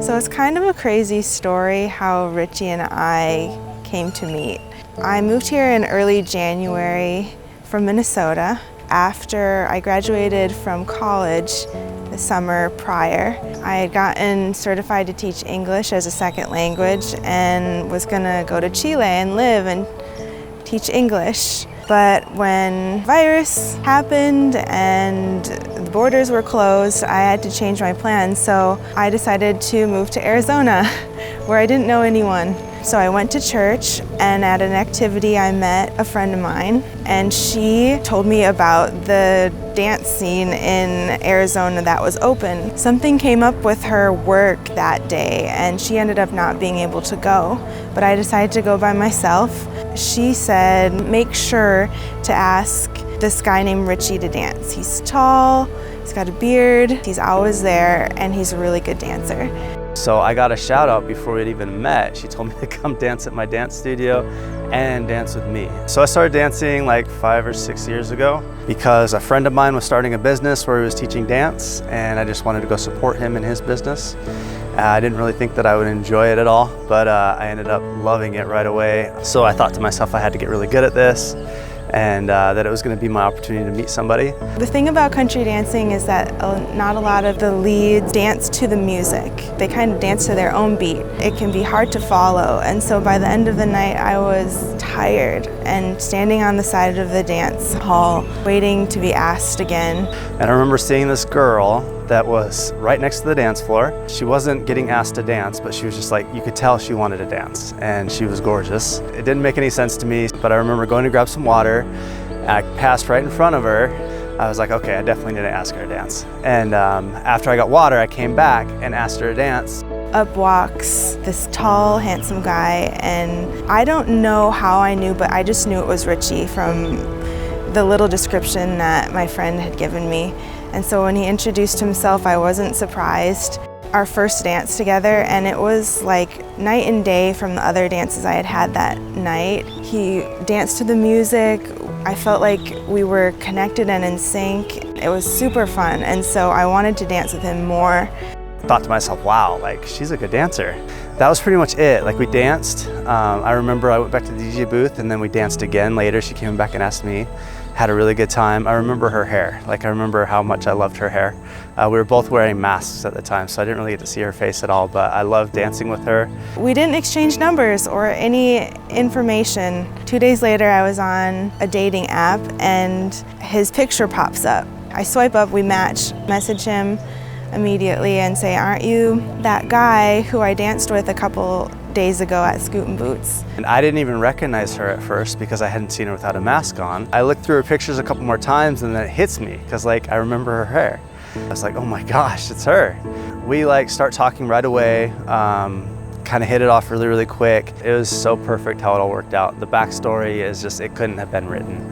So it's kind of a crazy story how Richie and I came to meet. I moved here in early January from Minnesota after I graduated from college the summer prior. I had gotten certified to teach English as a second language and was gonna go to Chile and live and teach English. But when virus happened and the borders were closed, I had to change my plans. So I decided to move to Arizona, where I didn't know anyone. So I went to church, and at an activity I met a friend of mine, and she told me about the dance scene in Arizona that was open. Something came up with her work that day, and she ended up not being able to go. But I decided to go by myself. She said, make sure to ask this guy named Richie to dance. He's tall, he's got a beard, he's always there, and he's a really good dancer. So I got a shout out before we'd even met. She told me to come dance at my dance studio and dance with me. So I started dancing like 5 or 6 years ago because a friend of mine was starting a business where he was teaching dance, and I just wanted to go support him in his business. I didn't really think that I would enjoy it at all, but I ended up loving it right away. So I thought to myself I had to get really good at this, and that it was going to be my opportunity to meet somebody. The thing about country dancing is that not a lot of the leads dance to the music. They kind of dance to their own beat. It can be hard to follow, and so by the end of the night I was tired and standing on the side of the dance hall waiting to be asked again. And I remember seeing this girl that was right next to the dance floor. She wasn't getting asked to dance, but she was just like, you could tell she wanted to dance, and she was gorgeous. It didn't make any sense to me, but I remember going to grab some water. I passed right in front of her. I was like, okay, I definitely need to ask her to dance. And after I got water, I came back and asked her to dance. Up walks this tall, handsome guy, and I don't know how I knew, but I just knew it was Richie from the little description that my friend had given me. And so when he introduced himself, I wasn't surprised. Our first dance together, and it was like night and day from the other dances I had had that night. He danced to the music. I felt like we were connected and in sync. It was super fun, and so I wanted to dance with him more. I thought to myself, wow, like she's a good dancer. That was pretty much it. Like we danced. I remember I went back to the DJ booth, and then we danced again later. She came back and asked me. Had a really good time. I remember her hair. Like I remember how much I loved her hair. We were both wearing masks at the time, so I didn't really get to see her face at all, but I loved dancing with her. We didn't exchange numbers or any information. 2 days later, I was on a dating app, and his picture pops up. I swipe up, we match, message him immediately and say, aren't you that guy who I danced with a couple days ago at Scootin' Boots? And I didn't even recognize her at first because I hadn't seen her without a mask on. I looked through her pictures a couple more times, and then it hits me because like I remember her hair. I was like, oh my gosh, it's her. We like start talking right away, kind of hit it off really, really quick. It was so perfect how it all worked out. The backstory is just, it couldn't have been written.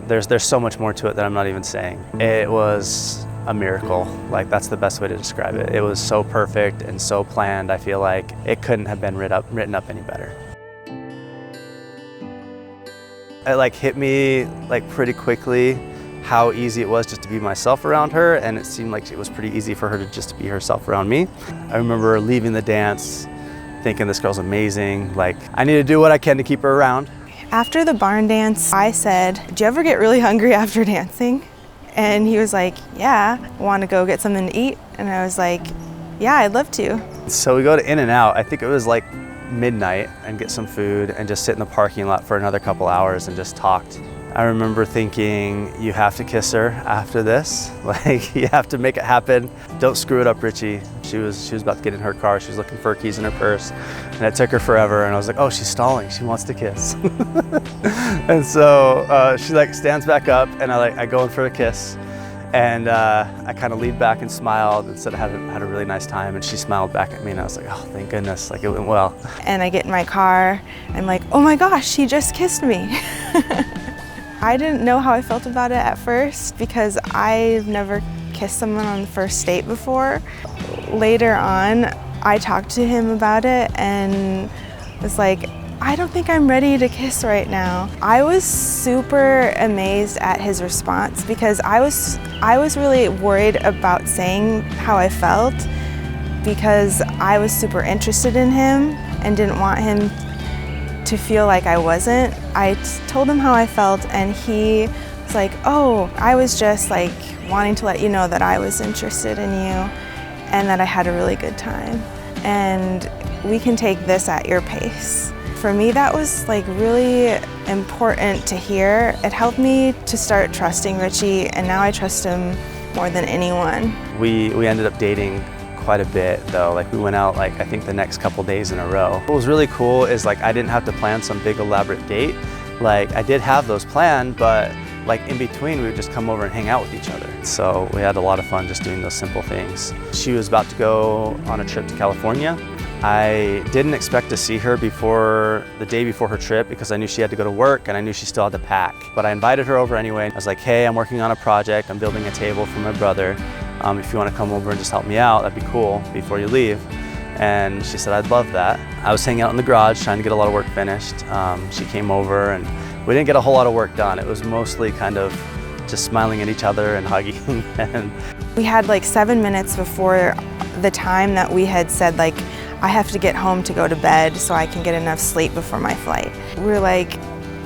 There's so much more to it that I'm not even saying. It was a miracle. Like that's the best way to describe it. It was so perfect and so planned. I feel like it couldn't have been written up any better. It like hit me like pretty quickly how easy it was just to be myself around her, and it seemed like it was pretty easy for her to just be herself around me. I remember leaving the dance thinking this girl's amazing. Like I need to do what I can to keep her around. After the barn dance, I said, "Do you ever get really hungry after dancing?" And he was like, "Yeah, want to go get something to eat?" And I was like, "Yeah, I'd love to." So we go to In-N-Out, I think it was like midnight, and get some food and just sit in the parking lot for another couple hours and just talked. I remember thinking, you have to kiss her after this. Like, you have to make it happen. Don't screw it up, Richie. She was about to get in her car. She was looking for her keys in her purse, and it took her forever. And I was like, oh, she's stalling. She wants to kiss. And so she like stands back up, and I go in for a kiss. And I kind of leaned back and smiled and said I had a really nice time, and she smiled back at me, and I was like, oh, thank goodness, like it went well. And I get in my car, I'm like, oh my gosh, she just kissed me. I didn't know how I felt about it at first because I've never kissed someone on the first date before. Later on, I talked to him about it and was like, I don't think I'm ready to kiss right now. I was super amazed at his response because I was really worried about saying how I felt because I was super interested in him and didn't want him to feel like I wasn't. I told him how I felt, and he was like, oh, I was just like wanting to let you know that I was interested in you and that I had a really good time. And we can take this at your pace. For me, that was like really important to hear. It helped me to start trusting Richie, and now I trust him more than anyone. We ended up dating quite a bit though. Like we went out like I think the next couple days in a row. What was really cool is like I didn't have to plan some big elaborate date. Like I did have those planned, but like in between we would just come over and hang out with each other. So we had a lot of fun just doing those simple things. She was about to go on a trip to California. I didn't expect to see her before the day before her trip because I knew she had to go to work and I knew she still had to pack. But I invited her over anyway. I was like, hey, I'm working on a project. I'm building a table for my brother. If you want to come over and just help me out, that'd be cool before you leave. And she said, I'd love that. I was hanging out in the garage trying to get a lot of work finished. She came over and we didn't get a whole lot of work done. It was mostly kind of just smiling at each other and hugging. And we had like 7 minutes before the time that we had said like, I have to get home to go to bed so I can get enough sleep before my flight. We were like,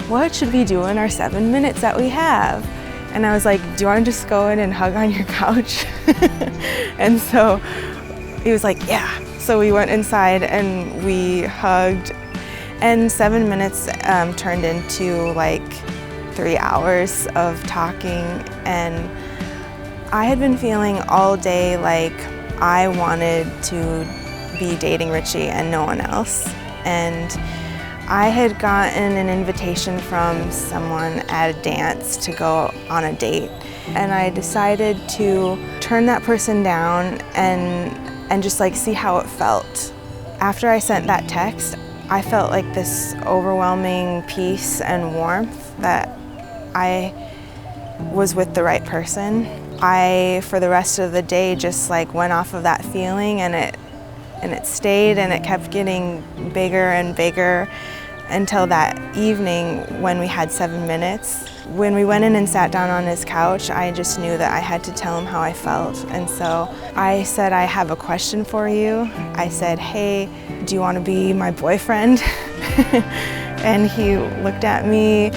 what should we do in our 7 minutes that we have? And I was like, do you want to just go in and hug on your couch? And so he was like, yeah. So we went inside and we hugged, and 7 minutes turned into like 3 hours of talking. And I had been feeling all day like I wanted to be dating Richie and no one else. And I had gotten an invitation from someone at a dance to go on a date. And I decided to turn that person down and just like see how it felt. After I sent that text, I felt like this overwhelming peace and warmth that I was with the right person. I, for the rest of the day, just like went off of that feeling, and it stayed, and it kept getting bigger and bigger until that evening when we had 7 minutes. When we went in and sat down on his couch, I just knew that I had to tell him how I felt. And so I said, I have a question for you. I said, hey, do you want to be my boyfriend? And he looked at me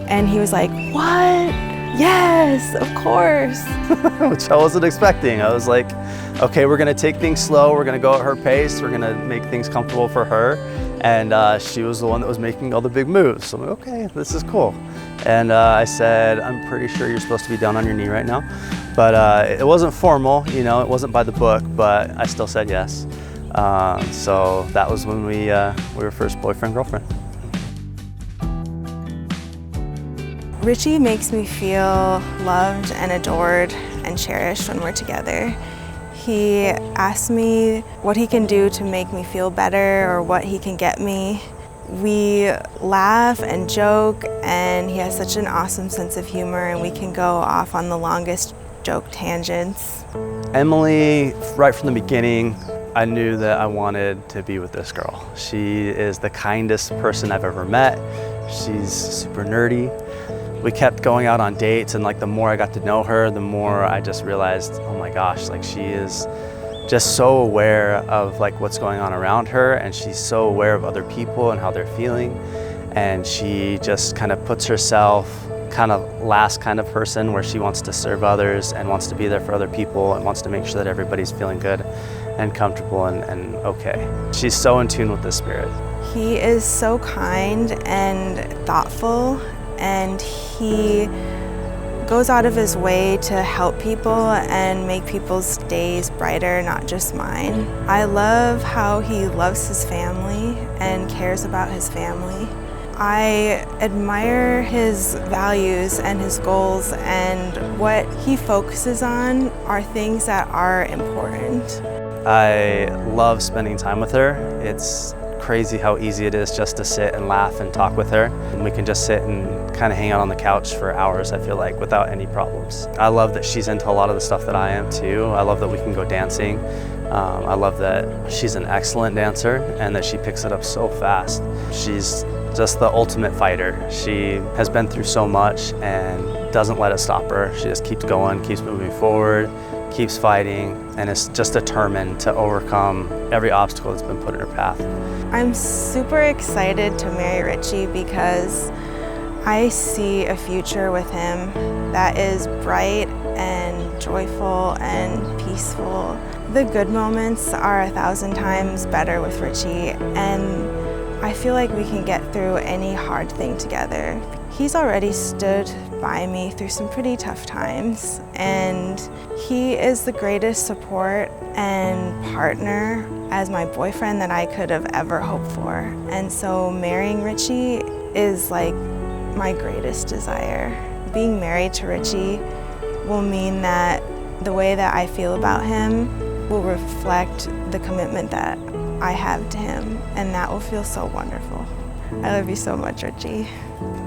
and he was like, what? Yes, of course. Which I wasn't expecting. I was like, okay, we're gonna take things slow. We're gonna go at her pace. We're gonna make things comfortable for her. And she was the one that was making all the big moves. So I'm like, okay, this is cool. And I said, I'm pretty sure you're supposed to be down on your knee right now. But it wasn't formal, you know, it wasn't by the book, but I still said yes. So that was when we were first boyfriend, girlfriend. Richie makes me feel loved and adored and cherished when we're together. He asks me what he can do to make me feel better or what he can get me. We laugh and joke, and he has such an awesome sense of humor, and we can go off on the longest joke tangents. Emily, right from the beginning, I knew that I wanted to be with this girl. She is the kindest person I've ever met. She's super nerdy. We kept going out on dates, and like the more I got to know her, the more I just realized, oh my gosh, like she is just so aware of like what's going on around her, and she's so aware of other people and how they're feeling, and she just kind of puts herself kind of last kind of person where she wants to serve others and wants to be there for other people and wants to make sure that everybody's feeling good and comfortable and okay. She's so in tune with the spirit. He is so kind and thoughtful, and he goes out of his way to help people and make people's days brighter, not just mine. I love how he loves his family and cares about his family. I admire his values and his goals, and what he focuses on are things that are important. I love spending time with her. It's crazy how easy it is just to sit and laugh and talk with her. And we can just sit and kind of hang out on the couch for hours, I feel like, without any problems. I love that she's into a lot of the stuff that I am too. I love that we can go dancing. I love that she's an excellent dancer and that she picks it up so fast. She's just the ultimate fighter. She has been through so much and doesn't let it stop her. She just keeps going, keeps moving forward, keeps fighting, and is just determined to overcome every obstacle that's been put in her path. I'm super excited to marry Richie because I see a future with him that is bright and joyful and peaceful. The good moments are 1,000 times better with Richie, and I feel like we can get through any hard thing together. He's already stood by me through some pretty tough times, and he is the greatest support and partner as my boyfriend that I could have ever hoped for. And so marrying Richie is like my greatest desire. Being married to Richie will mean that the way that I feel about him will reflect the commitment that I have to him, and that will feel so wonderful. I love you so much, Richie.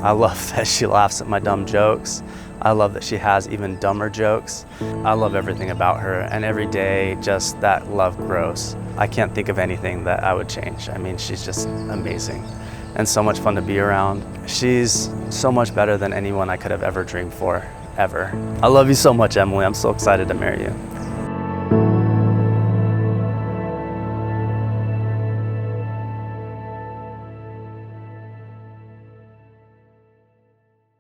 I love that she laughs at my dumb jokes. I love that she has even dumber jokes. I love everything about her, and every day just that love grows. I can't think of anything that I would change. I mean, she's just amazing and so much fun to be around. She's so much better than anyone I could have ever dreamed for, ever. I love you so much, Emily. I'm so excited to marry you.